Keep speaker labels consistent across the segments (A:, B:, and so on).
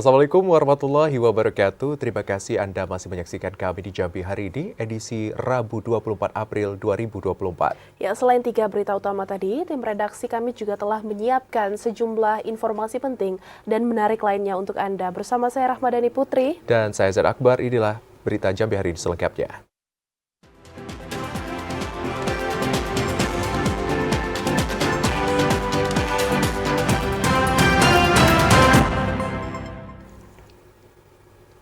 A: Assalamualaikum warahmatullahi wabarakatuh. Terima kasih Anda masih menyaksikan kami di Jambi hari ini, edisi Rabu 24 April 2024.
B: Ya, selain 3 berita utama tadi, tim redaksi kami juga telah menyiapkan sejumlah informasi penting dan menarik lainnya untuk Anda. Bersama saya Rahmadani Putri.
A: Dan saya Zaid Akbar, inilah berita Jambi hari ini selengkapnya.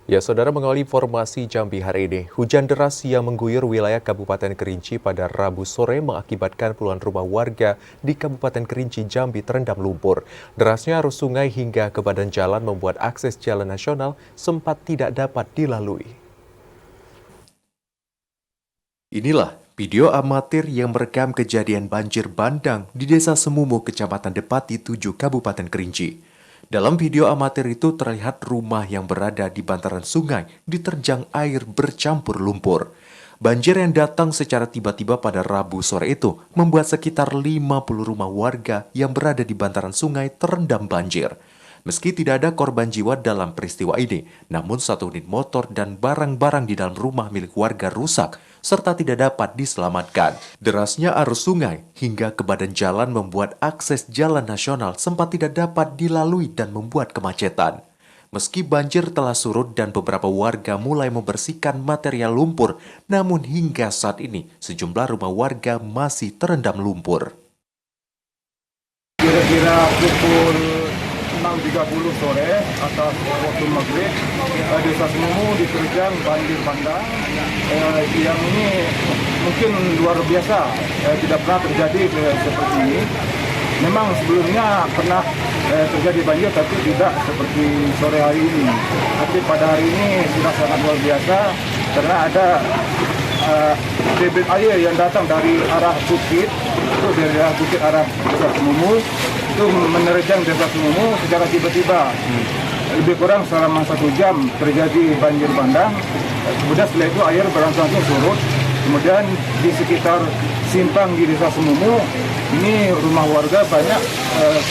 A: Ya, saudara, mengawali informasi Jambi hari ini, hujan deras yang mengguyur wilayah Kabupaten Kerinci pada Rabu sore mengakibatkan puluhan rumah warga di Kabupaten Kerinci, Jambi terendam lumpur. Derasnya arus sungai hingga ke badan jalan membuat akses jalan nasional sempat tidak dapat dilalui. Inilah video amatir yang merekam kejadian banjir bandang di Desa Semumu, Kecamatan Depati 7, Kabupaten Kerinci. Dalam video amatir itu terlihat rumah yang berada di bantaran sungai diterjang air bercampur lumpur. Banjir yang datang secara tiba-tiba pada Rabu sore itu membuat sekitar 50 rumah warga yang berada di bantaran sungai terendam banjir. Meski tidak ada korban jiwa dalam peristiwa ini, namun satu unit motor dan barang-barang di dalam rumah milik warga rusak serta tidak dapat diselamatkan. Derasnya arus sungai hingga ke badan jalan membuat akses jalan nasional sempat tidak dapat dilalui dan membuat kemacetan. Meski banjir telah surut dan beberapa warga mulai membersihkan material lumpur, namun hingga saat ini sejumlah rumah warga masih terendam lumpur.
C: Kira-kira pukul 6.30 sore atau waktu maghrib, Desa Semumu diterjang banjir bandang yang ini mungkin luar biasa, tidak pernah terjadi seperti ini. Memang sebelumnya pernah terjadi banjir tapi tidak seperti sore hari ini. Tapi pada hari ini sudah sangat luar biasa karena ada debit air yang datang dari arah bukit, itu dari arah bukit arah Desa Semumu, itu menerjang Desa Semumu secara tiba-tiba. Lebih kurang selama 1 jam terjadi banjir bandang. Kemudian setelah itu air berangsur-angsur surut. Kemudian di sekitar simpang di Desa Semumu ini rumah warga banyak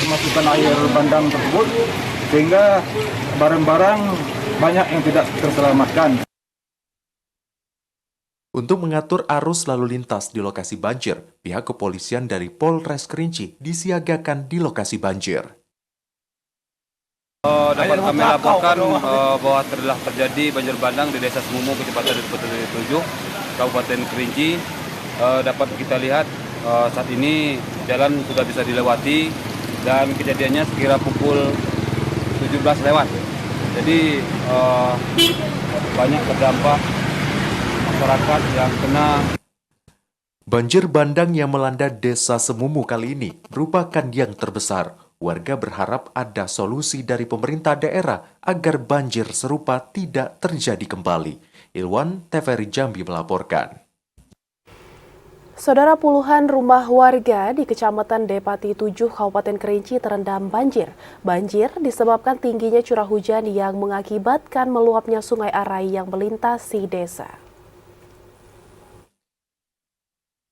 C: kemasukan air bandang tersebut sehingga barang-barang banyak yang tidak terselamatkan.
A: Untuk mengatur arus lalu lintas di lokasi banjir, pihak kepolisian dari Polres Kerinci disiagakan di lokasi banjir.
D: Dapat kami laporkan bahwa telah terjadi banjir bandang di Desa Semumu, Kecamatan Depati 7, Kabupaten Kerinci. Dapat kita lihat saat ini jalan sudah bisa dilewati dan kejadiannya sekira pukul 17 lewat. Jadi banyak terdampak masyarakat yang kena.
A: Banjir bandang yang melanda Desa Semumu kali ini merupakan yang terbesar. Warga berharap ada solusi dari pemerintah daerah agar banjir serupa tidak terjadi kembali. Ilwan TVRI Jambi melaporkan.
B: Saudara, puluhan rumah warga di Kecamatan Depati 7, Kabupaten Kerinci terendam banjir. Banjir disebabkan tingginya curah hujan yang mengakibatkan meluapnya Sungai Arai yang melintasi desa.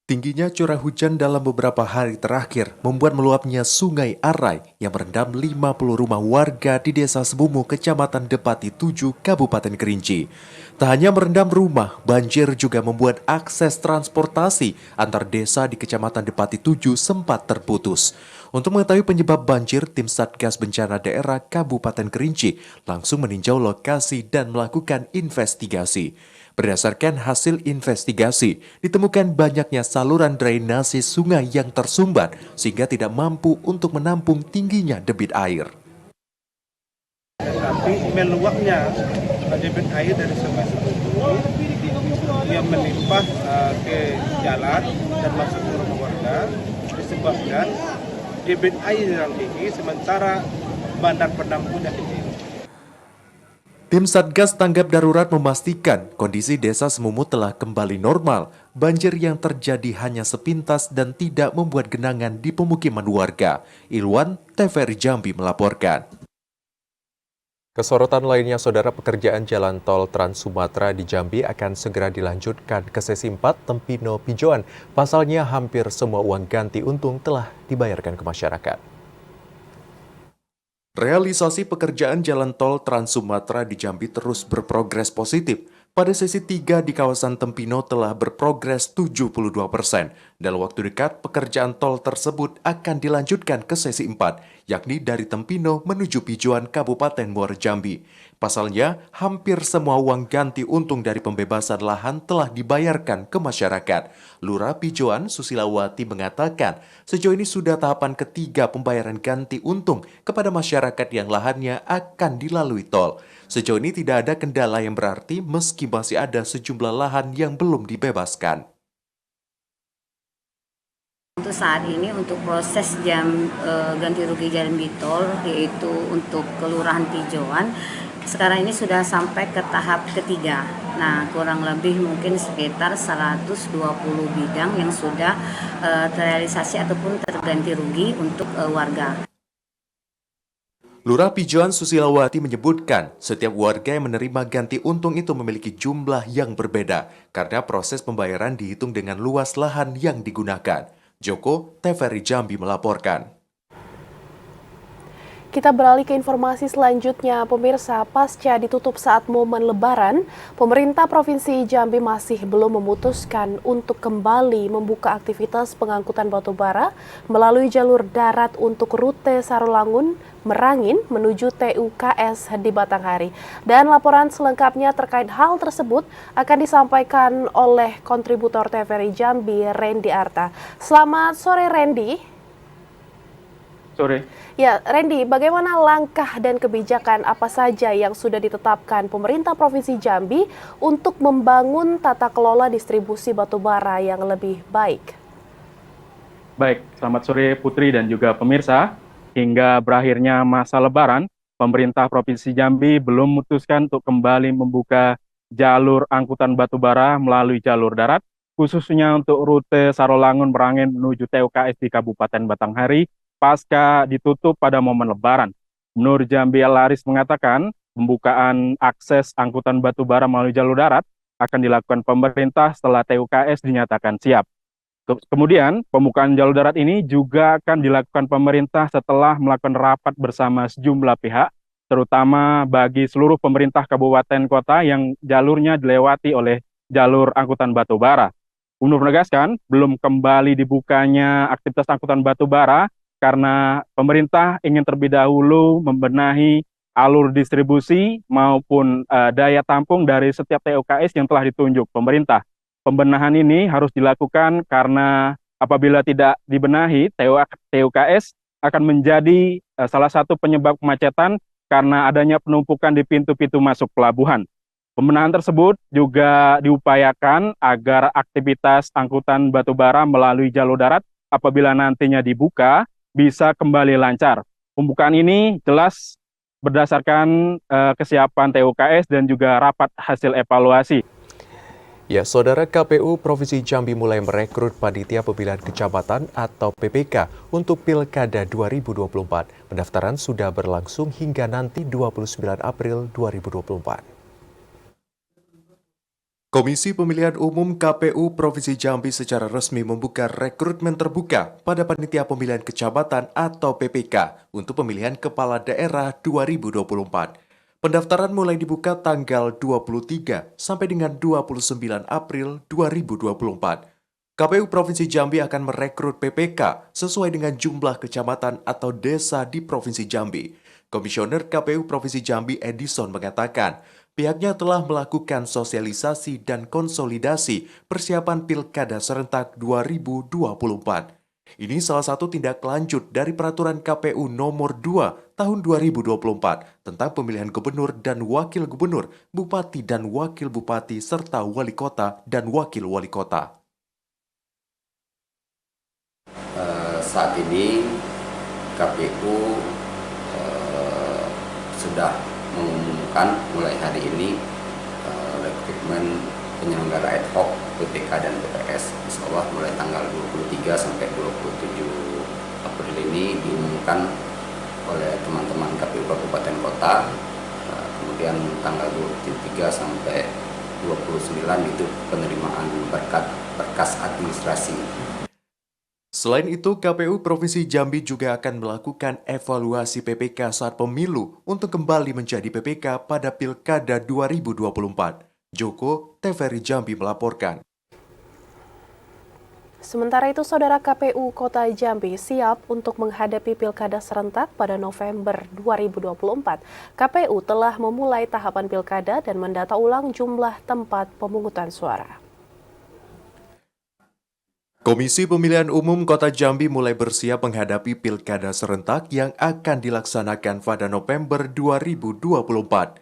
A: Tingginya curah hujan dalam beberapa hari terakhir membuat meluapnya Sungai Arai yang merendam 50 rumah warga di Desa Semumu, Kecamatan Depati 7, Kabupaten Kerinci. Tak hanya merendam rumah, banjir juga membuat akses transportasi antar desa di Kecamatan Depati 7 sempat terputus. Untuk mengetahui penyebab banjir, tim Satgas Bencana Daerah Kabupaten Kerinci langsung meninjau lokasi dan melakukan investigasi. Berdasarkan hasil investigasi, ditemukan banyaknya saluran drainase sungai yang tersumbat sehingga tidak mampu untuk menampung tingginya debit air.
E: Tapi meluapnya debit air dari Sungai Semumu yang melimpah ke jalan dan masuk ke rumah warga disebabkan debit air yang tinggi sementara bandar penampungan kecil.
A: Tim Satgas Tanggap Darurat memastikan kondisi Desa Semumu telah kembali normal. Banjir yang terjadi hanya sepintas dan tidak membuat genangan di pemukiman warga. Ilwan TVRI Jambi melaporkan. Kesorotan lainnya, saudara, pekerjaan jalan tol Trans Sumatera di Jambi akan segera dilanjutkan ke sesi 4 Tempino Pijoan. Pasalnya hampir semua uang ganti untung telah dibayarkan ke masyarakat. Realisasi pekerjaan jalan tol Trans Sumatera di Jambi terus berprogres positif. Pada sesi 3 di kawasan Tempino telah berprogres 72%. Dalam waktu dekat, pekerjaan tol tersebut akan dilanjutkan ke sesi 4, yakni dari Tempino menuju Pijuan Kabupaten Muara Jambi. Pasalnya, hampir semua uang ganti untung dari pembebasan lahan telah dibayarkan ke masyarakat. Lurah Pijuan Susilawati mengatakan, sejauh ini sudah tahapan ketiga pembayaran ganti untung kepada masyarakat yang lahannya akan dilalui tol. Sejauh ini tidak ada kendala yang berarti meski masih ada sejumlah lahan yang belum dibebaskan.
F: Untuk saat ini untuk proses ganti rugi jalan tol yaitu untuk Kelurahan Pijoan sekarang ini sudah sampai ke tahap ketiga. Nah, kurang lebih mungkin sekitar 120 bidang yang sudah terrealisasi ataupun terganti rugi untuk warga.
A: Lurah Pijuan Susilawati menyebutkan setiap warga yang menerima ganti untung itu memiliki jumlah yang berbeda karena proses pembayaran dihitung dengan luas lahan yang digunakan. Joko, TVRI Jambi melaporkan.
B: Kita beralih ke informasi selanjutnya, pemirsa. Pasca ditutup saat momen Lebaran, pemerintah Provinsi Jambi masih belum memutuskan untuk kembali membuka aktivitas pengangkutan batubara melalui jalur darat untuk rute Sarolangun Merangin menuju TUKS di Batanghari. Dan laporan selengkapnya terkait hal tersebut akan disampaikan oleh kontributor TVRI Jambi, Randy Arta. Selamat sore, Randy.
G: Sore.
B: Ya, Randy, bagaimana langkah dan kebijakan apa saja yang sudah ditetapkan pemerintah Provinsi Jambi untuk membangun tata kelola distribusi batubara yang lebih baik?
G: Baik, selamat sore Putri dan juga pemirsa. Hingga berakhirnya masa Lebaran, pemerintah Provinsi Jambi belum memutuskan untuk kembali membuka jalur angkutan batubara melalui jalur darat, khususnya untuk rute Sarolangun Merangin menuju TUKS di Kabupaten Batanghari, pasca ditutup pada momen Lebaran. Nur Jambi Al-Laris mengatakan pembukaan akses angkutan batubara melalui jalur darat akan dilakukan pemerintah setelah TUKS dinyatakan siap. Kemudian pembukaan jalur darat ini juga akan dilakukan pemerintah setelah melakukan rapat bersama sejumlah pihak, terutama bagi seluruh pemerintah kabupaten kota yang jalurnya dilewati oleh jalur angkutan batubara. Nur menegaskan belum kembali dibukanya aktivitas angkutan batubara karena pemerintah ingin terlebih dahulu membenahi alur distribusi maupun daya tampung dari setiap TUKS yang telah ditunjuk pemerintah. Pembenahan ini harus dilakukan karena apabila tidak dibenahi, TUKS akan menjadi salah satu penyebab kemacetan karena adanya penumpukan di pintu-pintu masuk pelabuhan. Pembenahan tersebut juga diupayakan agar aktivitas angkutan batubara melalui jalur darat apabila nantinya dibuka, bisa kembali lancar. Pembukaan ini jelas berdasarkan kesiapan TUKS dan juga rapat hasil evaluasi.
A: Ya, Saudara, KPU Provinsi Jambi mulai merekrut panitia pemilihan kecamatan atau PPK untuk Pilkada 2024. Pendaftaran sudah berlangsung hingga nanti 29 April 2024. Komisi Pemilihan Umum KPU Provinsi Jambi secara resmi membuka rekrutmen terbuka pada panitia pemilihan kecamatan atau PPK untuk pemilihan kepala daerah 2024. Pendaftaran mulai dibuka tanggal 23 sampai dengan 29 April 2024. KPU Provinsi Jambi akan merekrut PPK sesuai dengan jumlah kecamatan atau desa di Provinsi Jambi. Komisioner KPU Provinsi Jambi Edison mengatakan, pihaknya telah melakukan sosialisasi dan konsolidasi persiapan Pilkada serentak 2024. Ini salah satu tindak lanjut dari Peraturan KPU Nomor 2 Tahun 2024 tentang pemilihan gubernur dan wakil gubernur, bupati dan wakil bupati, serta wali kota dan wakil wali kota.
H: Saat ini KPU sudah mengumumkan mulai hari ini rekrutmen penyelenggara ad hoc PPK dan PPS, insya Allah mulai tanggal 23 sampai 27 April ini diumumkan oleh teman-teman KPU Kabupaten Kota. Kemudian tanggal 23 sampai 29 itu penerimaan berkas administrasi.
A: Selain itu, KPU Provinsi Jambi juga akan melakukan evaluasi PPK saat pemilu untuk kembali menjadi PPK pada Pilkada 2024. Joko, TVRI Jambi melaporkan.
B: Sementara itu, Saudara, KPU Kota Jambi siap untuk menghadapi Pilkada serentak pada November 2024. KPU telah memulai tahapan Pilkada dan mendata ulang jumlah tempat pemungutan suara.
A: Komisi Pemilihan Umum Kota Jambi mulai bersiap menghadapi Pilkada serentak yang akan dilaksanakan pada November 2024.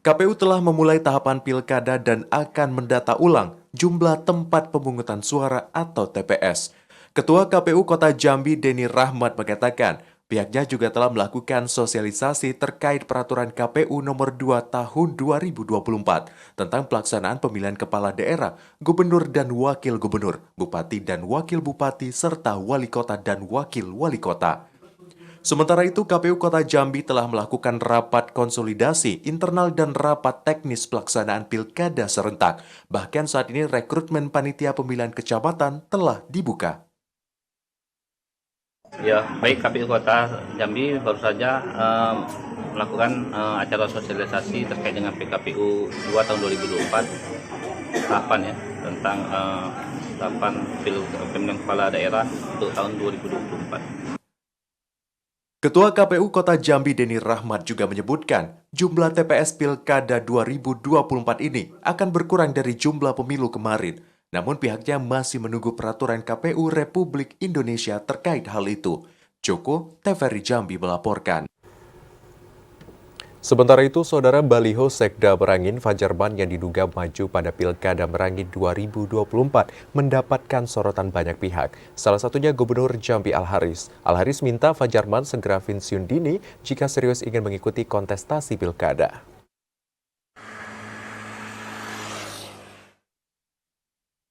A: KPU telah memulai tahapan Pilkada dan akan mendata ulang jumlah tempat pemungutan suara atau TPS. Ketua KPU Kota Jambi Denny Rahmat mengatakan, pihaknya juga telah melakukan sosialisasi terkait peraturan KPU nomor 2 tahun 2024 tentang pelaksanaan pemilihan kepala daerah, gubernur dan wakil gubernur, bupati dan wakil bupati, serta wali kota dan wakil wali kota. Sementara itu, KPU Kota Jambi telah melakukan rapat konsolidasi internal dan rapat teknis pelaksanaan Pilkada serentak. Bahkan saat ini rekrutmen panitia pemilihan kecamatan telah dibuka.
I: Ya, baik, KPU Kota Jambi baru saja melakukan acara sosialisasi terkait dengan PKPU 2 tahun 2024 tahapan ya tentang tahapan pemilihan kepala daerah untuk tahun 2024.
A: Ketua KPU Kota Jambi Denny Rahmat juga menyebutkan jumlah TPS Pilkada 2024 ini akan berkurang dari jumlah pemilu kemarin. Namun pihaknya masih menunggu peraturan KPU Republik Indonesia terkait hal itu. Joko, TVRI Jambi melaporkan. Sementara itu, Saudara, baliho Sekda Merangin Fajarman yang diduga maju pada Pilkada Merangin 2024 mendapatkan sorotan banyak pihak. Salah satunya Gubernur Jambi Al-Haris. Al-Haris minta Fajarman segera pensiun dini jika serius ingin mengikuti kontestasi Pilkada.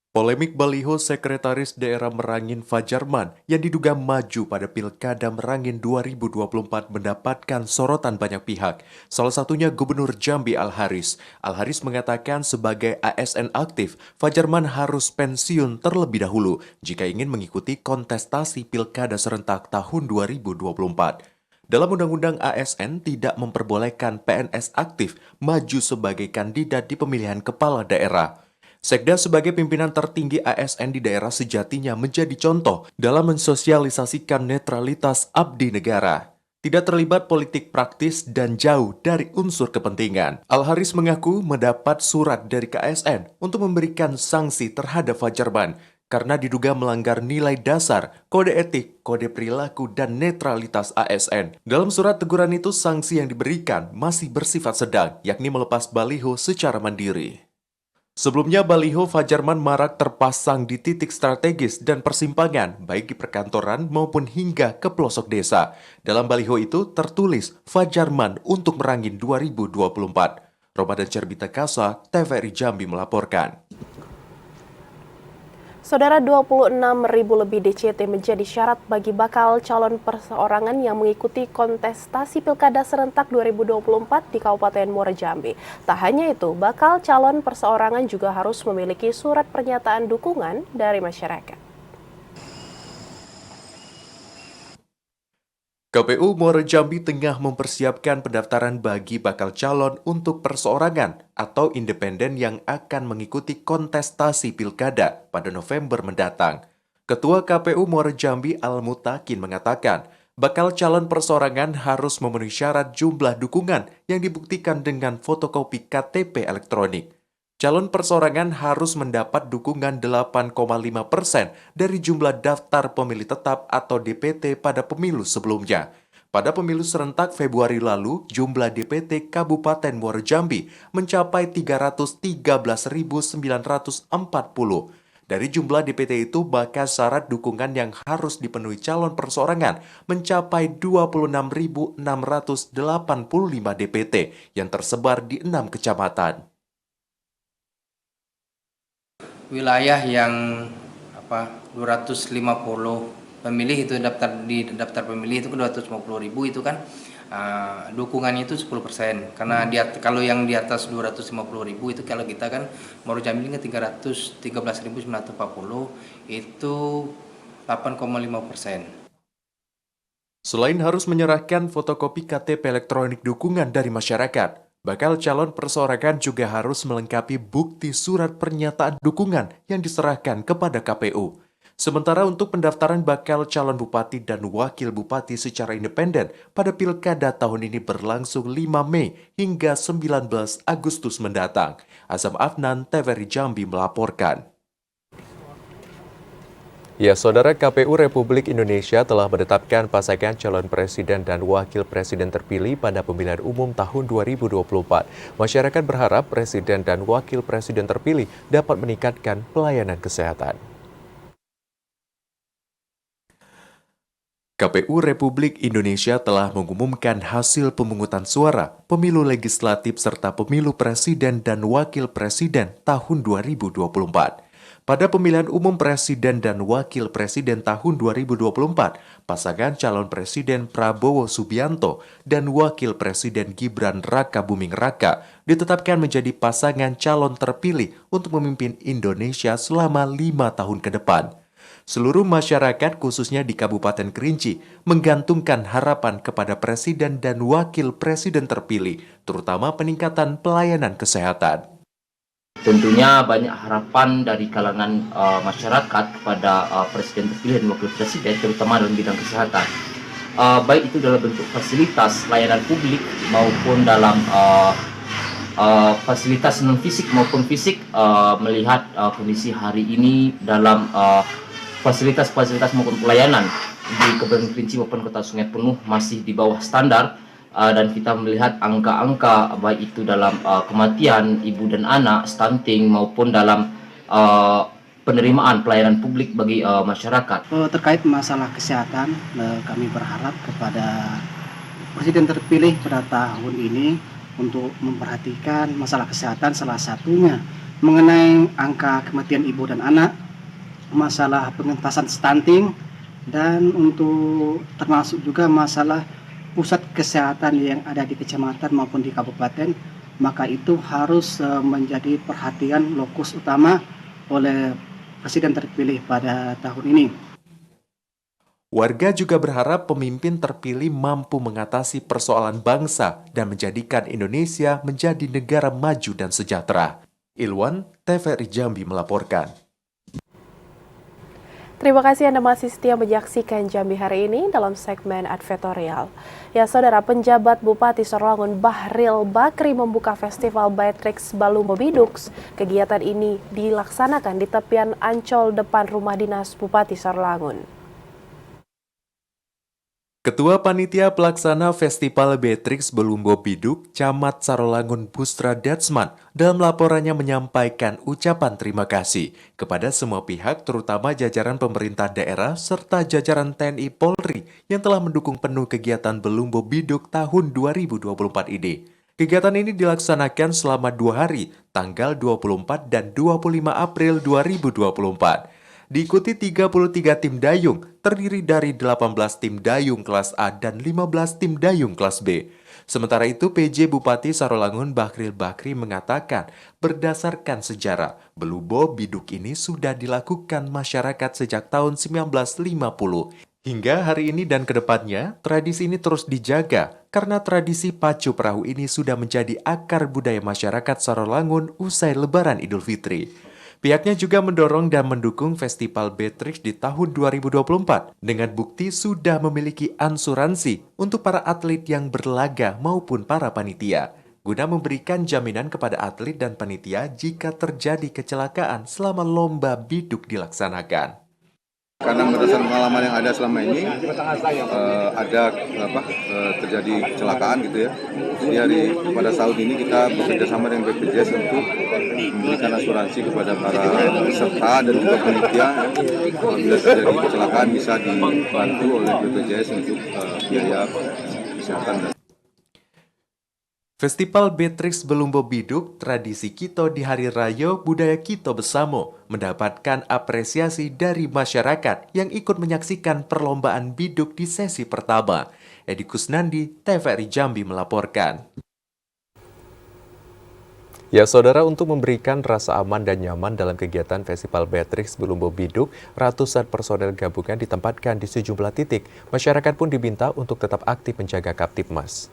A: Polemik baliho Sekretaris Daerah Merangin Fajarman yang diduga maju pada Pilkada Merangin 2024 mendapatkan sorotan banyak pihak. Salah satunya Gubernur Jambi Al-Haris. Al-Haris mengatakan sebagai ASN aktif, Fajarman harus pensiun terlebih dahulu jika ingin mengikuti kontestasi Pilkada serentak tahun 2024. Dalam Undang-Undang ASN tidak memperbolehkan PNS aktif maju sebagai kandidat di pemilihan kepala daerah. Sekda sebagai pimpinan tertinggi ASN di daerah sejatinya menjadi contoh dalam mensosialisasikan netralitas abdi negara. Tidak terlibat politik praktis dan jauh dari unsur kepentingan. Al-Haris mengaku mendapat surat dari KSN untuk memberikan sanksi terhadap Fajarman karena diduga melanggar nilai dasar, kode etik, kode perilaku, dan netralitas ASN. Dalam surat teguran itu, sanksi yang diberikan masih bersifat sedang, yakni melepas baliho secara mandiri. Sebelumnya, baliho Fajarman marak terpasang di titik strategis dan persimpangan, baik di perkantoran maupun hingga ke pelosok desa. Dalam baliho itu tertulis Fajarman untuk Merangin 2024. Ramadan Cerbita Kasa, TVRI Jambi melaporkan.
B: Saudara, 26.000 lebih DCT menjadi syarat bagi bakal calon perseorangan yang mengikuti kontestasi Pilkada serentak 2024 di Kabupaten Muara Jambi. Tak hanya itu, bakal calon perseorangan juga harus memiliki surat pernyataan dukungan dari masyarakat.
A: KPU Muara Jambi tengah mempersiapkan pendaftaran bagi bakal calon untuk perseorangan atau independen yang akan mengikuti kontestasi Pilkada pada November mendatang. Ketua KPU Muara Jambi Al-Mutakin mengatakan, bakal calon perseorangan harus memenuhi syarat jumlah dukungan yang dibuktikan dengan fotokopi KTP elektronik. Calon perseorangan harus mendapat dukungan 8,5% dari jumlah daftar pemilih tetap atau DPT pada pemilu sebelumnya. Pada pemilu serentak Februari lalu, jumlah DPT Kabupaten Muara Jambi mencapai 313.940. Dari jumlah DPT itu, bakal syarat dukungan yang harus dipenuhi calon perseorangan mencapai 26.685 DPT yang tersebar di 6 kecamatan.
J: Wilayah yang 250 pemilih itu di daftar pemilih itu ke 250.000 itu kan dukungannya itu 10%, karena kalau yang di atas 250.000 itu kalau kita kan Muara Jambi 313.940 itu 8,5%.
A: Selain harus menyerahkan fotokopi KTP elektronik dukungan dari masyarakat, bakal calon perseorangan juga harus melengkapi bukti surat pernyataan dukungan yang diserahkan kepada KPU. Sementara untuk pendaftaran bakal calon bupati dan wakil bupati secara independen pada pilkada tahun ini berlangsung 5 Mei hingga 19 Agustus mendatang. Azam Afnan, TVRI Jambi melaporkan. Ya, Saudara, KPU Republik Indonesia telah menetapkan pasangan calon presiden dan wakil presiden terpilih pada pemilihan umum tahun 2024. Masyarakat berharap presiden dan wakil presiden terpilih dapat meningkatkan pelayanan kesehatan. KPU Republik Indonesia telah mengumumkan hasil pemungutan suara pemilu legislatif serta pemilu presiden dan wakil presiden tahun 2024. Pada pemilihan umum presiden dan wakil presiden tahun 2024, pasangan calon presiden Prabowo Subianto dan wakil presiden Gibran Rakabuming Raka ditetapkan menjadi pasangan calon terpilih untuk memimpin Indonesia selama 5 tahun ke depan. Seluruh masyarakat khususnya di Kabupaten Kerinci menggantungkan harapan kepada presiden dan wakil presiden terpilih, terutama peningkatan pelayanan kesehatan.
K: Tentunya banyak harapan dari kalangan masyarakat kepada presiden terpilih dan wakil presiden, terutama dalam bidang kesehatan. Baik itu dalam bentuk fasilitas layanan publik maupun dalam fasilitas non-fisik maupun fisik, melihat kondisi hari ini dalam fasilitas-fasilitas maupun pelayanan di Kabupaten Kerinci maupun Kota Sungai Penuh masih di bawah standar. Dan kita melihat angka-angka baik itu dalam kematian ibu dan anak, stunting maupun dalam penerimaan pelayanan publik bagi masyarakat.
L: Terkait masalah kesehatan, kami berharap kepada Presiden terpilih pada tahun ini untuk memperhatikan masalah kesehatan, salah satunya mengenai angka kematian ibu dan anak, masalah pengentasan stunting, dan untuk termasuk juga masalah pusat kesehatan yang ada di kecamatan maupun di kabupaten, maka itu harus menjadi perhatian lokus utama oleh presiden terpilih pada tahun ini.
A: Warga juga berharap pemimpin terpilih mampu mengatasi persoalan bangsa dan menjadikan Indonesia menjadi negara maju dan sejahtera. Ilwan, TVRI Jambi melaporkan.
B: Terima kasih Anda masih setia menyaksikan Jambi hari ini dalam segmen advertorial. Ya, Saudara, penjabat Bupati Sarolangun Bahril Bakri membuka Festival Beatrix Balumbo Bidux. Kegiatan ini dilaksanakan di tepian Ancol depan rumah dinas Bupati Sarolangun.
A: Ketua Panitia Pelaksana Festival Beatrix Balumbo Biduk, Camat Sarolangun Bustra Datsman, dalam laporannya menyampaikan ucapan terima kasih kepada semua pihak, terutama jajaran pemerintah daerah serta jajaran TNI Polri yang telah mendukung penuh kegiatan Balumbo Biduk tahun 2024 ini. Kegiatan ini dilaksanakan selama 2 hari, tanggal 24 dan 25 April 2024. Diikuti 33 tim dayung, terdiri dari 18 tim dayung kelas A dan 15 tim dayung kelas B. Sementara itu, PJ Bupati Sarolangun Bahril Bakri mengatakan, berdasarkan sejarah, Balumbo Biduk ini sudah dilakukan masyarakat sejak tahun 1950. Hingga hari ini dan kedepannya, tradisi ini terus dijaga karena tradisi pacu perahu ini sudah menjadi akar budaya masyarakat Sarolangun usai Lebaran Idul Fitri. Pihaknya juga mendorong dan mendukung Festival Beatrix di tahun 2024 dengan bukti sudah memiliki asuransi untuk para atlet yang berlaga maupun para panitia, guna memberikan jaminan kepada atlet dan panitia jika terjadi kecelakaan selama lomba biduk dilaksanakan.
C: Karena berdasarkan pengalaman yang ada selama ini, terjadi kecelakaan gitu ya. Jadi pada tahun ini kita bekerjasama dengan BPJS untuk memberikan asuransi kepada para peserta dan juga panitia. Apabila terjadi kecelakaan bisa dibantu oleh BPJS untuk biaya kesehatan.
A: Festival Beatrix Balumbo Biduk, tradisi Kito di Hari Raya Budaya Kito Besamo, mendapatkan apresiasi dari masyarakat yang ikut menyaksikan perlombaan biduk di sesi pertama. Edi Kusnandi, TVRI Jambi melaporkan. Ya, saudara, untuk memberikan rasa aman dan nyaman dalam kegiatan Festival Beatrix Belumbo Biduk, ratusan personel gabungan ditempatkan di sejumlah titik. Masyarakat pun diminta untuk tetap aktif menjaga Kamtibmas.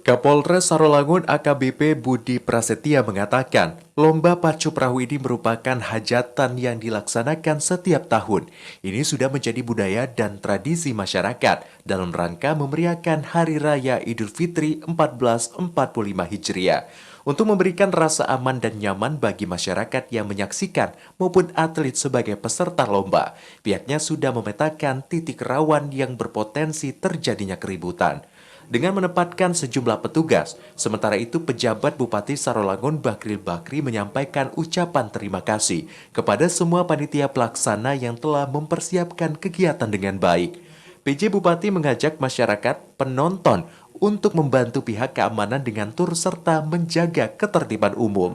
A: Kapolres Sarolangun AKBP Budi Prasetya mengatakan, lomba pacu perahu ini merupakan hajatan yang dilaksanakan setiap tahun. Ini sudah menjadi budaya dan tradisi masyarakat dalam rangka memeriahkan Hari Raya Idul Fitri 1445 Hijriah. Untuk memberikan rasa aman dan nyaman bagi masyarakat yang menyaksikan maupun atlet sebagai peserta lomba, pihaknya sudah memetakan titik rawan yang berpotensi terjadinya keributan dengan menempatkan sejumlah petugas. Sementara itu, pejabat Bupati Sarolangun Bakril Bakri menyampaikan ucapan terima kasih kepada semua panitia pelaksana yang telah mempersiapkan kegiatan dengan baik. PJ Bupati mengajak masyarakat penonton untuk membantu pihak keamanan dengan turut serta menjaga ketertiban umum.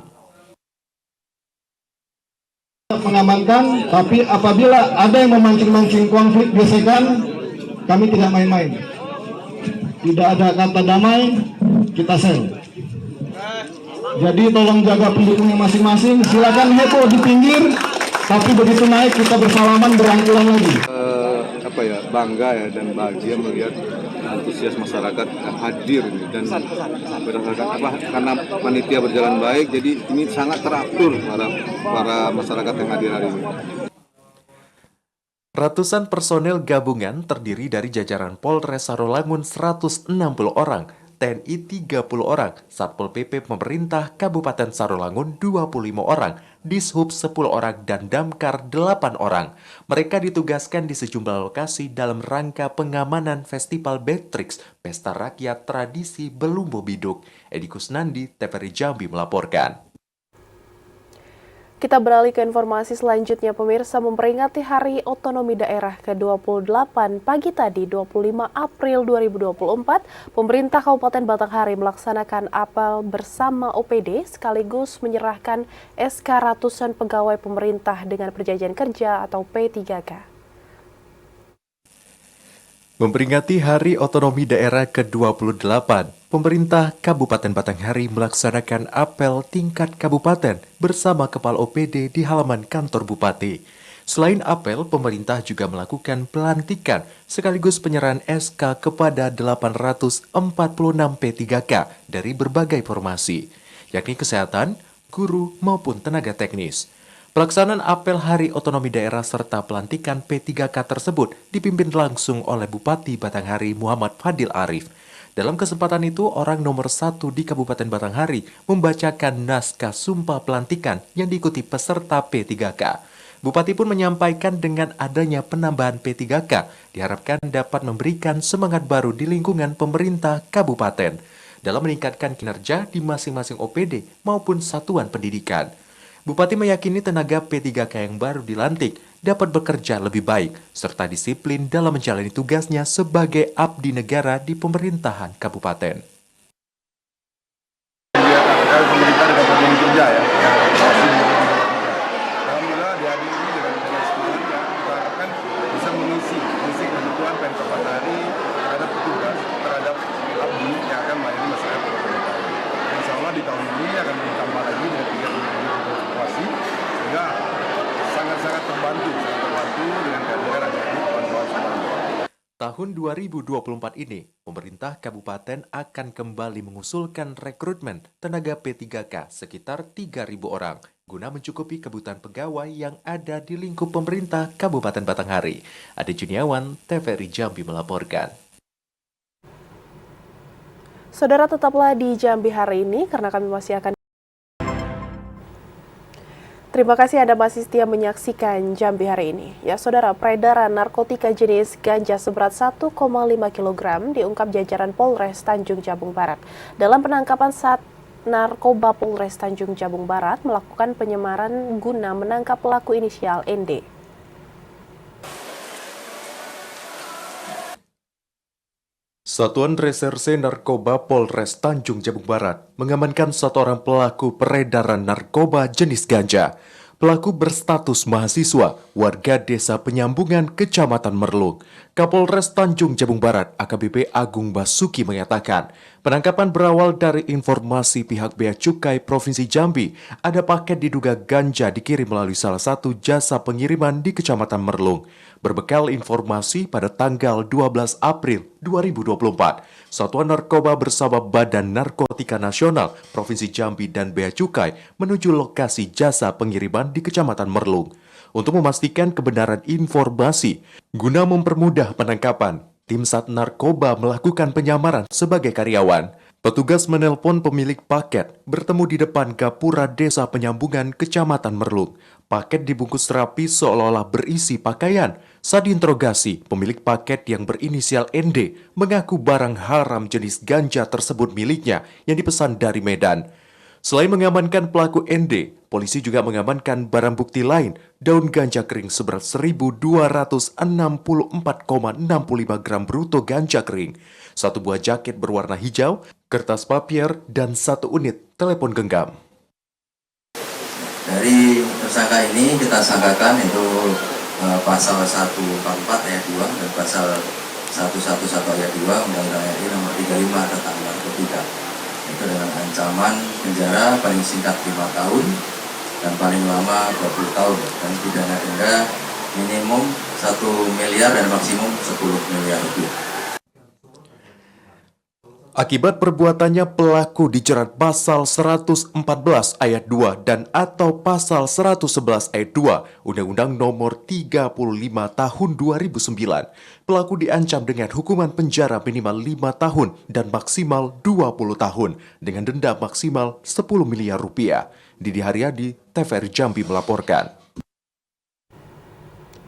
M: Mengamankan, tapi apabila ada yang memancing-mancing konflik gesekan, kami tidak main-main. Tidak ada kata damai, kita sel. Jadi tolong jaga pendukungnya masing-masing. Silakan heboh di pinggir, tapi begitu naik kita bersalaman berangkulan lagi.
C: Bangga ya dan bahagia melihat antusias masyarakat hadir dan berdasarkan karena panitia berjalan baik, jadi ini sangat teratur para masyarakat yang hadir hari ini.
A: Ratusan personel gabungan terdiri dari jajaran Polres Sarolangun 160 orang, TNI 30 orang, Satpol PP pemerintah Kabupaten Sarolangun 25 orang, Dishub 10 orang, dan Damkar 8 orang. Mereka ditugaskan di sejumlah lokasi dalam rangka pengamanan Festival Beatrix, Pesta Rakyat Tradisi Belumbo Biduk. Edi Kusnandi, TVRI Jambi melaporkan.
B: Kita beralih ke informasi selanjutnya, pemirsa. Memperingati Hari Otonomi Daerah ke-28 pagi tadi 25 April 2024, pemerintah Kabupaten Batanghari melaksanakan apel bersama OPD sekaligus menyerahkan SK ratusan pegawai pemerintah dengan perjanjian kerja atau P3K.
A: Memperingati Hari Otonomi Daerah ke-28, pemerintah Kabupaten Batanghari melaksanakan apel tingkat kabupaten bersama Kepala OPD di halaman kantor Bupati. Selain apel, pemerintah juga melakukan pelantikan sekaligus penyerahan SK kepada 846 P3K dari berbagai formasi, yakni kesehatan, guru, maupun tenaga teknis. Pelaksanaan apel Hari Otonomi Daerah serta pelantikan P3K tersebut dipimpin langsung oleh Bupati Batanghari Muhammad Fadil Arif. Dalam kesempatan itu, orang nomor 1 di Kabupaten Batanghari membacakan naskah sumpah pelantikan yang diikuti peserta P3K. Bupati pun menyampaikan dengan adanya penambahan P3K, diharapkan dapat memberikan semangat baru di lingkungan pemerintah kabupaten dalam meningkatkan kinerja di masing-masing OPD maupun satuan pendidikan. Bupati meyakini tenaga P3K yang baru dilantik dapat bekerja lebih baik serta disiplin dalam menjalani tugasnya sebagai abdi negara di pemerintahan kabupaten.
C: Pemerintah dengan perjanjian kerja ya. Alhamdulillah di hari ini dengan semangat ya, kita harapkan bisa mengisi kebutuhan Pemkab Batanghari terhadap petugas, terhadap abdi yang akan melayani masyarakat pemerintah. Insya Allah di tahun ini akan ditambah lagi dengan 3 situasi sehingga sangat-sangat terbantu dengan kehadiran bantuan semua.
A: Tahun 2024 ini, pemerintah kabupaten akan kembali mengusulkan rekrutmen tenaga P3K sekitar 3.000 orang guna mencukupi kebutuhan pegawai yang ada di lingkup pemerintah Kabupaten Batanghari. Ade Juniawan, TVRI Jambi melaporkan.
B: Saudara, tetaplah di Jambi hari ini karena kami masih akan. Terima kasih Anda masih setia menyaksikan Jambi hari ini. Ya saudara, peredaran narkotika jenis ganja seberat 1,5 kg diungkap jajaran Polres Tanjung Jabung Barat. Dalam penangkapan saat narkoba Polres Tanjung Jabung Barat melakukan penyemaran guna menangkap pelaku inisial ND.
A: Satuan Reserse Narkoba Polres Tanjung Jabung Barat mengamankan satu orang pelaku peredaran narkoba jenis ganja. Pelaku berstatus mahasiswa, warga Desa Penyambungan, Kecamatan Merlung. Kapolres Tanjung Jabung Barat AKBP Agung Basuki mengatakan, penangkapan berawal dari informasi pihak Bea Cukai Provinsi Jambi ada paket diduga ganja dikirim melalui salah satu jasa pengiriman di Kecamatan Merlung. Berbekal informasi pada tanggal 12 April 2024, Satuan Narkoba bersama Badan Narkotika Nasional Provinsi Jambi dan Bea Cukai menuju lokasi jasa pengiriman di Kecamatan Merlung. Untuk memastikan kebenaran informasi, guna mempermudah penangkapan, tim Sat Narkoba melakukan penyamaran sebagai karyawan. Petugas menelpon pemilik paket bertemu di depan Gapura Desa Penyambungan Kecamatan Merlung. Paket dibungkus rapi seolah-olah berisi pakaian. Saat diinterogasi, pemilik paket yang berinisial ND mengaku barang haram jenis ganja tersebut miliknya yang dipesan dari Medan. Selain mengamankan pelaku ND, polisi juga mengamankan barang bukti lain, daun ganja kering seberat 1.264,65 gram bruto ganja kering, satu buah jaket berwarna hijau, kertas papier, dan satu unit telepon genggam.
N: Dari tersangka ini kita sangkakan itu pasal 144 ayat 2 dan pasal 111 ayat 2 Undang-Undang RI nomor 35 tentang narkotika. Itu dengan ancaman penjara paling singkat 5 tahun dan paling lama 20 tahun dan pidana denda minimum 1 miliar dan maksimum 10 miliar rupiah.
A: Akibat perbuatannya, pelaku dijerat pasal 114 ayat 2 dan atau pasal 111 ayat 2 Undang-Undang nomor 35 tahun 2009. Pelaku diancam dengan hukuman penjara minimal 5 tahun dan maksimal 20 tahun dengan denda maksimal 10 miliar rupiah. Didi Haryadi, TVRI Jambi melaporkan.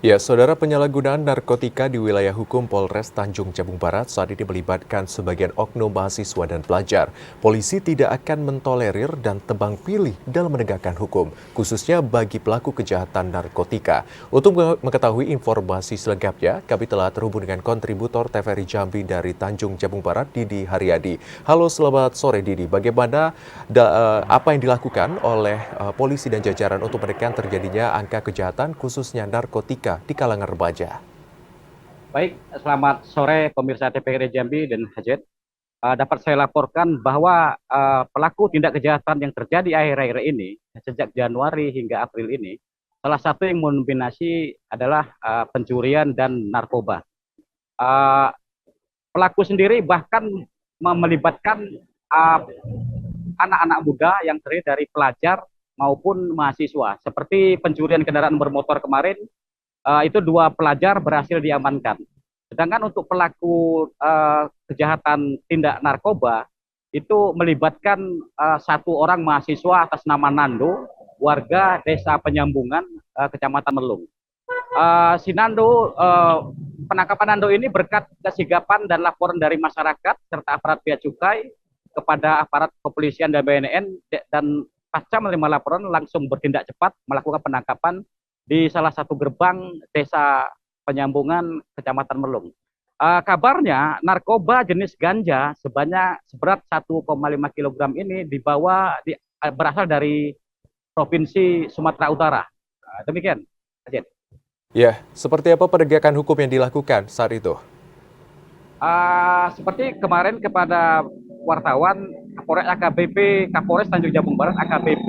A: Ya, saudara, penyalahgunaan narkotika di wilayah hukum Polres Tanjung Jabung Barat saat ini melibatkan sebagian oknum mahasiswa dan pelajar. Polisi tidak akan mentolerir dan tebang pilih dalam menegakkan hukum, khususnya bagi pelaku kejahatan narkotika. Untuk mengetahui informasi selengkapnya, kami telah terhubung dengan kontributor TVRI Jambi dari Tanjung Jabung Barat, Didi Haryadi. Halo, selamat sore Didi. Bagaimana apa yang dilakukan oleh polisi dan jajaran untuk menekan terjadinya angka kejahatan khususnya narkotika di kalangan remaja?
O: Baik, selamat sore pemirsa TVRI Jambi dan Hajat. Dapat saya laporkan bahwa pelaku tindak kejahatan yang terjadi akhir-akhir ini, sejak Januari hingga April ini, salah satu yang mendominasi adalah pencurian dan narkoba. Pelaku sendiri bahkan melibatkan anak-anak muda yang terdiri dari pelajar maupun mahasiswa. Seperti pencurian kendaraan bermotor kemarin, itu 2 pelajar berhasil diamankan. Sedangkan untuk pelaku kejahatan tindak narkoba itu melibatkan 1 orang mahasiswa atas nama Nando, warga Desa Penyambungan, Kecamatan Merlung. Si Nando, penangkapan Nando ini berkat kesigapan dan laporan dari masyarakat serta aparat Bea Cukai kepada aparat kepolisian dan BNN, dan pasca menerima laporan langsung bertindak cepat melakukan penangkapan di salah satu gerbang Desa Penyambungan Kecamatan Merlung. Kabarnya narkoba jenis ganja seberat 1,5 kg ini berasal dari Provinsi Sumatera Utara. Demikian, Ajit.
A: Ya, seperti apa penegakan hukum yang dilakukan saat itu?
O: Seperti kemarin kepada wartawan, Kapolres AKBP Kapolres Tanjung Jabung Barat AKBP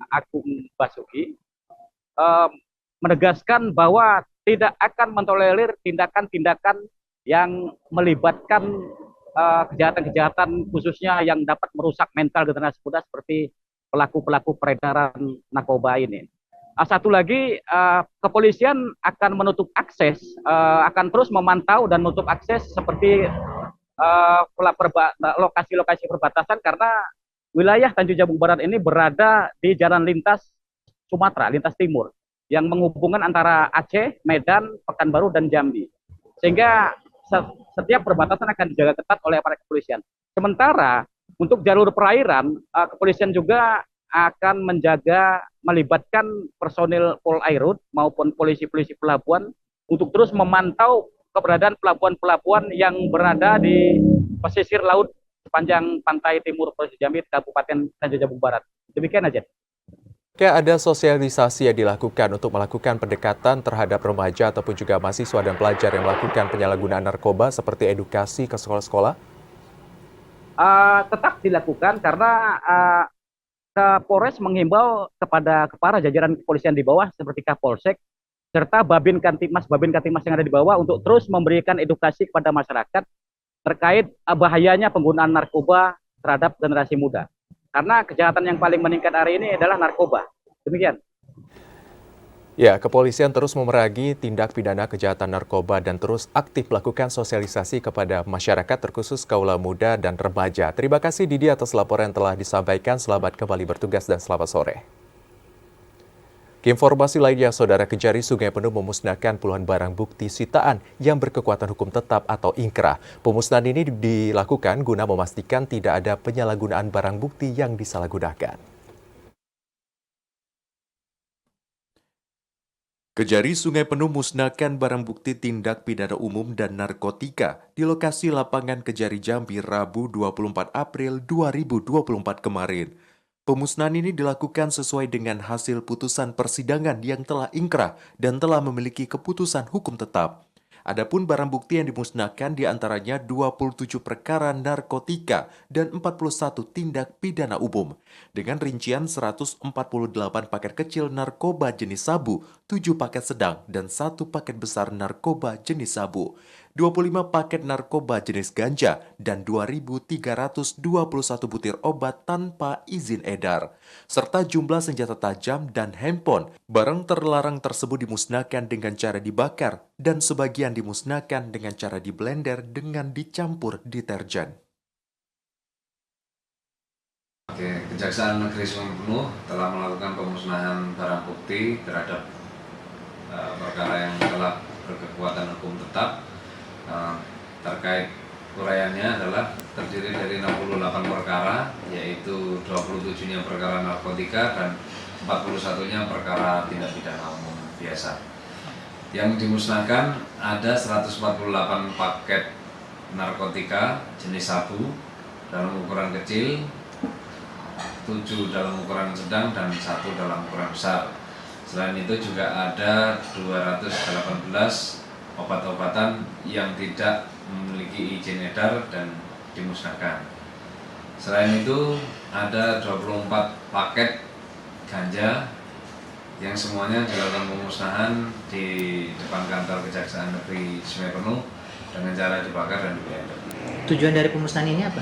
O: Agung Basuki menegaskan bahwa tidak akan mentolerir tindakan-tindakan yang melibatkan kejahatan-kejahatan khususnya yang dapat merusak mental generasi muda seperti pelaku-pelaku peredaran narkoba ini. Satu lagi, kepolisian akan menutup akses, akan terus memantau dan menutup akses seperti lokasi-lokasi perbatasan karena wilayah Tanjung Jabung Barat ini berada di jalan lintas Sumatera, lintas timur, yang menghubungkan antara Aceh, Medan, Pekanbaru, dan Jambi. Sehingga setiap perbatasan akan dijaga ketat oleh aparat kepolisian. Sementara untuk jalur perairan, kepolisian juga akan melibatkan personil Polairut maupun polisi-polisi pelabuhan untuk terus memantau keberadaan pelabuhan-pelabuhan yang berada di pesisir laut sepanjang pantai timur Provinsi Jambi, Kabupaten Tanjung Jabung Barat. Demikian aja.
A: Kayak ada sosialisasi yang dilakukan untuk melakukan pendekatan terhadap remaja ataupun juga mahasiswa dan pelajar yang melakukan penyalahgunaan narkoba seperti edukasi ke sekolah-sekolah?
O: Tetap dilakukan karena Kapolres menghimbau kepada para jajaran kepolisian di bawah seperti Kapolsek serta Babin Kantimas yang ada di bawah untuk terus memberikan edukasi kepada masyarakat terkait bahayanya penggunaan narkoba terhadap generasi muda. Karena kejahatan yang paling meningkat hari ini adalah narkoba. Demikian.
A: Ya, kepolisian terus memerangi tindak pidana kejahatan narkoba dan terus aktif melakukan sosialisasi kepada masyarakat terkhusus kaula muda dan remaja. Terima kasih Didi atas laporan yang telah disampaikan. Selamat kembali bertugas dan selamat sore. Informasi lainnya, Saudara, Kejari Sungai Penuh memusnahkan puluhan barang bukti sitaan yang berkekuatan hukum tetap atau ingkrah. Pemusnahan ini dilakukan guna memastikan tidak ada penyalahgunaan barang bukti yang disalahgunakan. Kejari Sungai Penuh musnahkan barang bukti tindak pidana umum dan narkotika di lokasi lapangan Kejari Jambi Rabu 24 April 2024 kemarin. Pemusnahan ini dilakukan sesuai dengan hasil putusan persidangan yang telah ingkrah dan telah memiliki keputusan hukum tetap. Adapun barang bukti yang dimusnahkan diantaranya 27 perkara narkotika dan 41 tindak pidana umum. Dengan rincian 148 paket kecil narkoba jenis sabu, 7 paket sedang, dan 1 paket besar narkoba jenis sabu. 25 paket narkoba jenis ganja, dan 2.321 butir obat tanpa izin edar. Serta jumlah senjata tajam dan handphone. Barang terlarang tersebut dimusnahkan dengan cara dibakar, dan sebagian dimusnahkan dengan cara diblender dengan dicampur deterjen.
P: Kejaksaan Negeri Sungai Penuh telah melakukan pemusnahan barang bukti terhadap perkara yang telah berkekuatan hukum tetap. Terkait uraiannya adalah terdiri dari 68 perkara, yaitu 27-nya perkara narkotika dan 41-nya perkara tindak pidana umum biasa. Yang dimusnahkan ada 148 paket narkotika jenis sabu dalam ukuran kecil, 7 dalam ukuran sedang, dan 1 dalam ukuran besar. Selain itu juga ada 218 obat-obatan yang tidak memiliki izin edar dan dimusnahkan. Selain itu ada 24 paket ganja yang semuanya dilakukan pemusnahan di depan kantor Kejaksaan Negeri Sungai Penuh dengan cara dibakar dan diblender.
Q: Tujuan dari pemusnahan ini apa?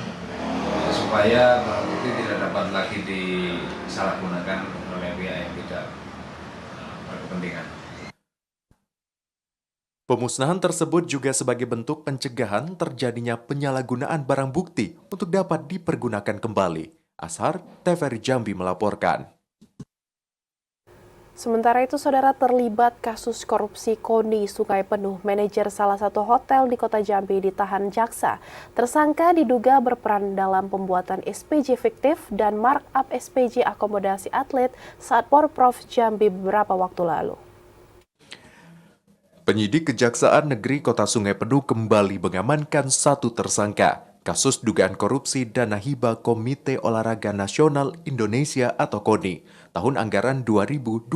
P: Supaya barang bukti tidak dapat lagi disalahgunakan oleh pihak yang tidak berkepentingan.
A: Pemusnahan tersebut juga sebagai bentuk pencegahan terjadinya penyalahgunaan barang bukti untuk dapat dipergunakan kembali. Ashar, TVRI Jambi melaporkan.
B: Sementara itu, Saudara, terlibat kasus korupsi KONI Sungai Penuh, manajer salah satu hotel di Kota Jambi ditahan jaksa. Tersangka diduga berperan dalam pembuatan SPJ fiktif dan markup SPJ akomodasi atlet saat Porprov Jambi beberapa waktu lalu.
A: Penyidik Kejaksaan Negeri Kota Sungai Penuh kembali mengamankan satu tersangka. Kasus dugaan korupsi dana hibah Komite Olahraga Nasional Indonesia atau KONI tahun anggaran 2023.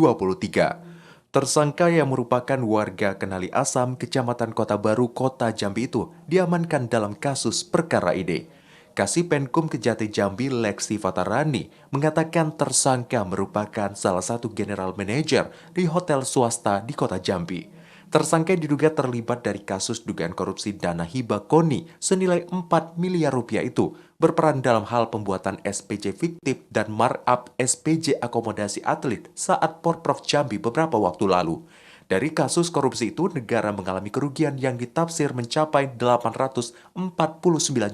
A: Tersangka yang merupakan warga Kenali Asam, Kecamatan Kota Baru, Kota Jambi itu diamankan dalam kasus perkara ini. Kasipenkum Kejati Jambi Lexi Fatarani mengatakan tersangka merupakan salah satu general manager di hotel swasta di Kota Jambi. Tersangka diduga terlibat dari kasus dugaan korupsi dana hibah KONI senilai 4 miliar rupiah itu, berperan dalam hal pembuatan SPJ fiktif dan markup SPJ akomodasi atlet saat Porprov Jambi beberapa waktu lalu. Dari kasus korupsi itu, negara mengalami kerugian yang ditafsir mencapai 849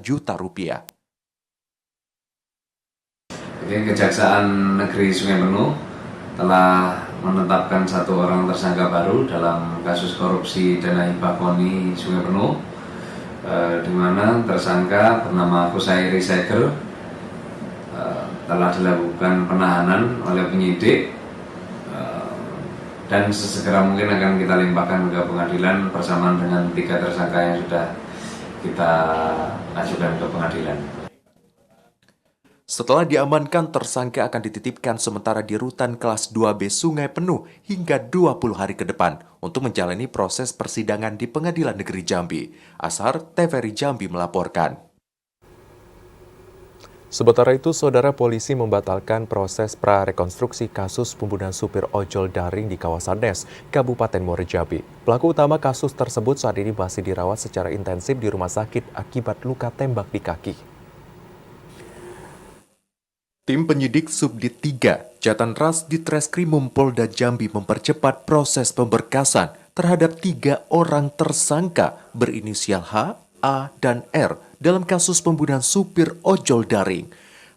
A: juta rupiah.
P: Kejaksaan Negeri Sungai Penuh telah menetapkan satu orang tersangka baru dalam kasus korupsi dana hibah KONI Sungai Penuh, di mana tersangka bernama Kusairi Segel telah dilakukan penahanan oleh penyidik dan sesegera mungkin akan kita limpahkan ke pengadilan bersamaan dengan 3 tersangka yang sudah kita ajukan ke pengadilan.
A: Setelah diamankan, tersangka akan dititipkan sementara di rutan kelas 2B Sungai Penuh hingga 20 hari ke depan untuk menjalani proses persidangan di Pengadilan Negeri Jambi. Ashar, TVRI Jambi melaporkan. Sementara itu, saudara, polisi membatalkan proses prarekonstruksi kasus pembunuhan supir ojol daring di kawasan Nes, Kabupaten Muaro Jambi. Pelaku utama kasus tersebut saat ini masih dirawat secara intensif di rumah sakit akibat luka tembak di kaki. Tim penyidik Subdit 3, Jatan Ras Ditreskrimum Polda Jambi mempercepat proses pemberkasan terhadap 3 orang tersangka berinisial H, A, dan R dalam kasus pembunuhan supir ojol daring.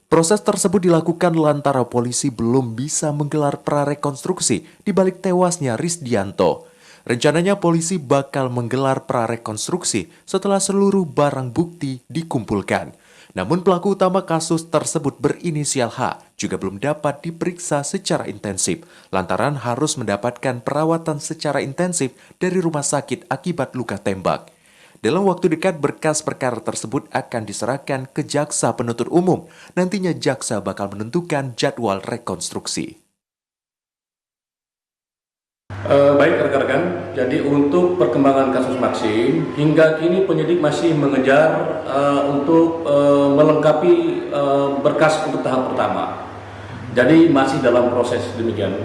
A: Proses tersebut dilakukan lantaran polisi belum bisa menggelar prarekonstruksi di balik tewasnya Risdianto. Rencananya polisi bakal menggelar prarekonstruksi setelah seluruh barang bukti dikumpulkan. Namun pelaku utama kasus tersebut berinisial H juga belum dapat diperiksa secara intensif lantaran harus mendapatkan perawatan secara intensif dari rumah sakit akibat luka tembak. Dalam waktu dekat berkas perkara tersebut akan diserahkan ke jaksa penuntut umum. Nantinya jaksa bakal menentukan jadwal rekonstruksi.
R: Baik rekan-rekan, jadi untuk perkembangan kasus Maxim, hingga kini penyidik masih mengejar untuk melengkapi berkas untuk tahap pertama. Jadi masih dalam proses demikian.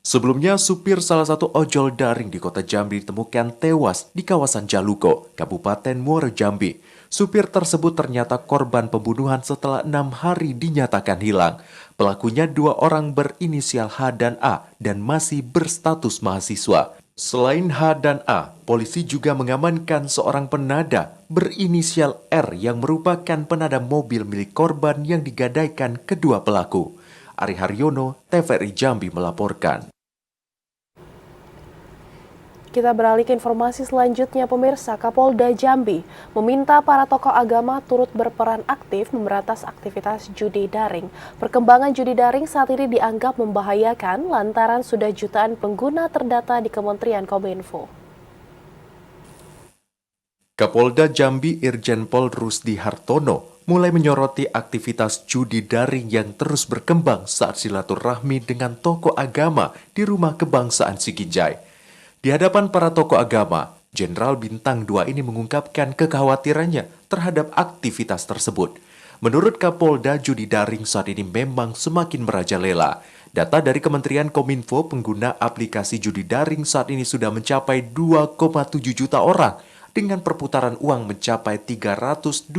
A: Sebelumnya, supir salah satu ojol daring di kota Jambi ditemukan tewas di kawasan Jaluko, Kabupaten Muaro Jambi. Supir tersebut ternyata korban pembunuhan setelah 6 hari dinyatakan hilang. Pelakunya 2 orang berinisial H dan A dan masih berstatus mahasiswa. Selain H dan A, polisi juga mengamankan seorang penada berinisial R yang merupakan penada mobil milik korban yang digadaikan kedua pelaku. Ari Haryono, TVRI Jambi melaporkan.
B: Kita beralih ke informasi selanjutnya, pemirsa. Kapolda Jambi meminta para tokoh agama turut berperan aktif memberantas aktivitas judi daring. Perkembangan judi daring saat ini dianggap membahayakan lantaran sudah jutaan pengguna terdata di Kementerian Kominfo.
A: Kapolda Jambi Irjen Pol Rusdi Hartono mulai menyoroti aktivitas judi daring yang terus berkembang saat silaturahmi dengan tokoh agama di Rumah Kebangsaan Siginjai. Di hadapan para tokoh agama, Jenderal Bintang 2 ini mengungkapkan kekhawatirannya terhadap aktivitas tersebut. Menurut Kapolda, judi daring saat ini memang semakin merajalela. Data dari Kementerian Kominfo, pengguna aplikasi judi daring saat ini sudah mencapai 2,7 juta orang dengan perputaran uang mencapai 327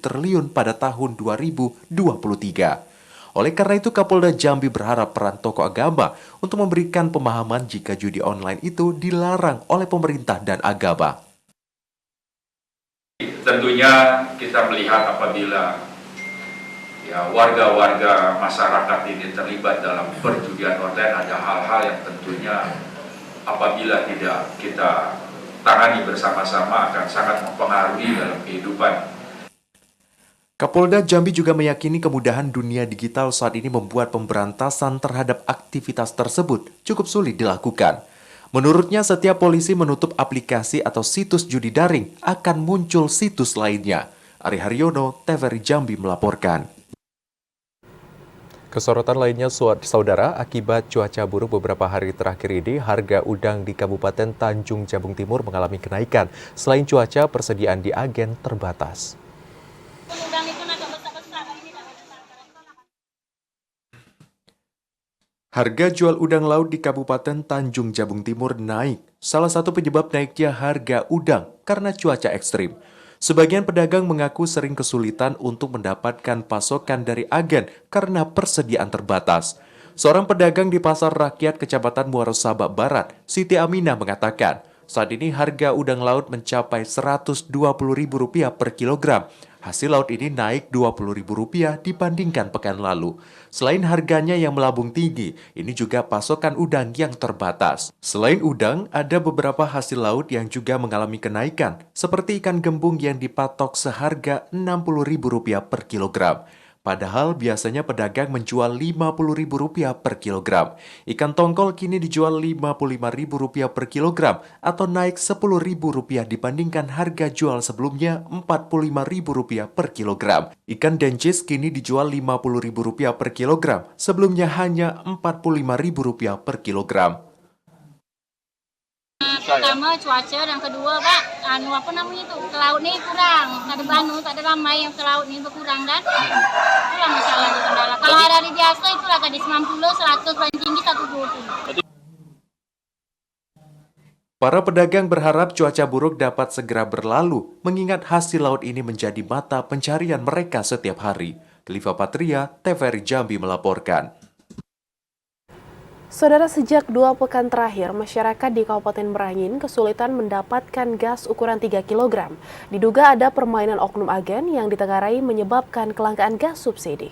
A: triliun pada tahun 2023. Oleh karena itu, Kapolda Jambi berharap peran tokoh agama untuk memberikan pemahaman jika judi online itu dilarang oleh pemerintah dan agama.
S: Tentunya kita melihat apabila warga-warga masyarakat ini terlibat dalam perjudian online, ada hal-hal yang tentunya apabila tidak kita tangani bersama-sama akan sangat mempengaruhi dalam kehidupan.
A: Kapolda Jambi juga meyakini kemudahan dunia digital saat ini membuat pemberantasan terhadap aktivitas tersebut cukup sulit dilakukan. Menurutnya, setiap polisi menutup aplikasi atau situs judi daring akan muncul situs lainnya. Ari Haryono, TVRI Jambi melaporkan. Kesorotan lainnya, saudara, akibat cuaca buruk beberapa hari terakhir ini, harga udang di Kabupaten Tanjung Jabung Timur mengalami kenaikan. Selain cuaca, persediaan di agen terbatas. Harga jual udang laut di Kabupaten Tanjung Jabung Timur naik. Salah satu penyebab naiknya harga udang karena cuaca ekstrim. Sebagian pedagang mengaku sering kesulitan untuk mendapatkan pasokan dari agen karena persediaan terbatas. Seorang pedagang di Pasar Rakyat Kecamatan Muaro Sabak Barat, Siti Aminah mengatakan, saat ini harga udang laut mencapai Rp120.000 per kilogram. Hasil laut ini naik Rp20.000 dibandingkan pekan lalu. Selain harganya yang melambung tinggi, ini juga pasokan udang yang terbatas. Selain udang, ada beberapa hasil laut yang juga mengalami kenaikan, seperti ikan gembung yang dipatok seharga Rp60.000 per kilogram. Padahal biasanya pedagang menjual Rp50.000 per kilogram. Ikan tongkol kini dijual Rp55.000 per kilogram atau naik Rp10.000 dibandingkan harga jual sebelumnya Rp45.000 per kilogram. Ikan dencis kini dijual Rp50.000 per kilogram, sebelumnya hanya Rp45.000 per kilogram.
T: Pertama cuaca dan kedua Pak, ke laut ni kurang, tak ada banu, tak ada ramai yang ke laut ni berkurang kan? Itulah masalah di kendala. Kalau hari biasa itulah tadi 90, 100, paling tinggi 120.
A: Para pedagang berharap cuaca buruk dapat segera berlalu, mengingat hasil laut ini menjadi mata pencarian mereka setiap hari. Khalifa Patria, TVRI Jambi melaporkan.
B: Saudara, sejak 2 pekan terakhir, masyarakat di Kabupaten Merangin kesulitan mendapatkan gas ukuran 3 kg. Diduga ada permainan oknum agen yang ditengarai menyebabkan kelangkaan gas subsidi.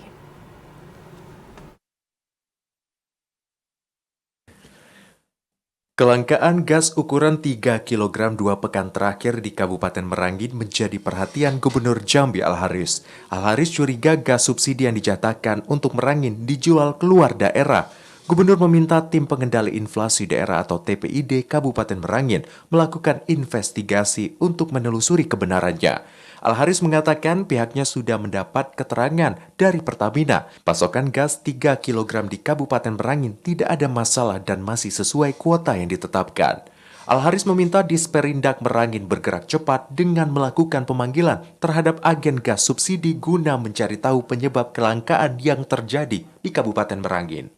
A: Kelangkaan gas ukuran 3 kg 2 pekan terakhir di Kabupaten Merangin menjadi perhatian Gubernur Jambi Al-Haris. Al-Haris curiga gas subsidi yang dijatakan untuk Merangin dijual keluar daerah. Gubernur meminta tim pengendali inflasi daerah atau TPID Kabupaten Merangin melakukan investigasi untuk menelusuri kebenarannya. Al-Haris mengatakan pihaknya sudah mendapat keterangan dari Pertamina. Pasokan gas 3 kg di Kabupaten Merangin tidak ada masalah dan masih sesuai kuota yang ditetapkan. Al-Haris meminta Disperindak Merangin bergerak cepat dengan melakukan pemanggilan terhadap agen gas subsidi guna mencari tahu penyebab kelangkaan yang terjadi di Kabupaten Merangin.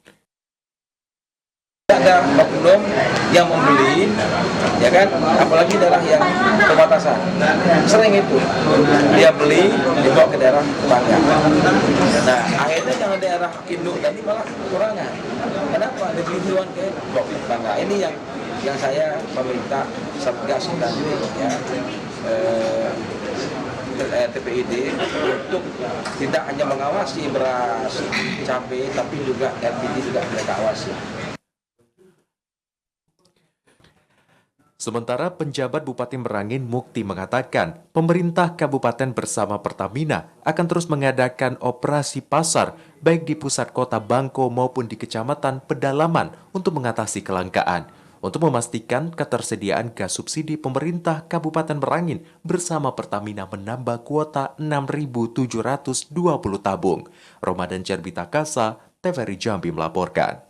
U: Ada oknum yang membeli, ya kan, apalagi daerah yang perbatasan. Sering itu dia beli dibawa ke daerah tetangga. Nah, akhirnya yang daerah induk tadi malah kekurangan. Kenapa? Dibeli duluan ke bawa ke tetangga. Ini yang saya meminta Satgas tadi ya. TPID untuk tidak hanya mengawasi beras, cabai, tapi juga LPG juga mereka awasi.
A: Sementara penjabat Bupati Merangin Mukti mengatakan, pemerintah kabupaten bersama Pertamina akan terus mengadakan operasi pasar baik di pusat kota Bangko maupun di kecamatan pedalaman untuk mengatasi kelangkaan. Untuk memastikan ketersediaan gas subsidi, pemerintah Kabupaten Merangin bersama Pertamina menambah kuota 6.720 tabung. Ramadan Cerbita Kasa, TVRI Jambi melaporkan.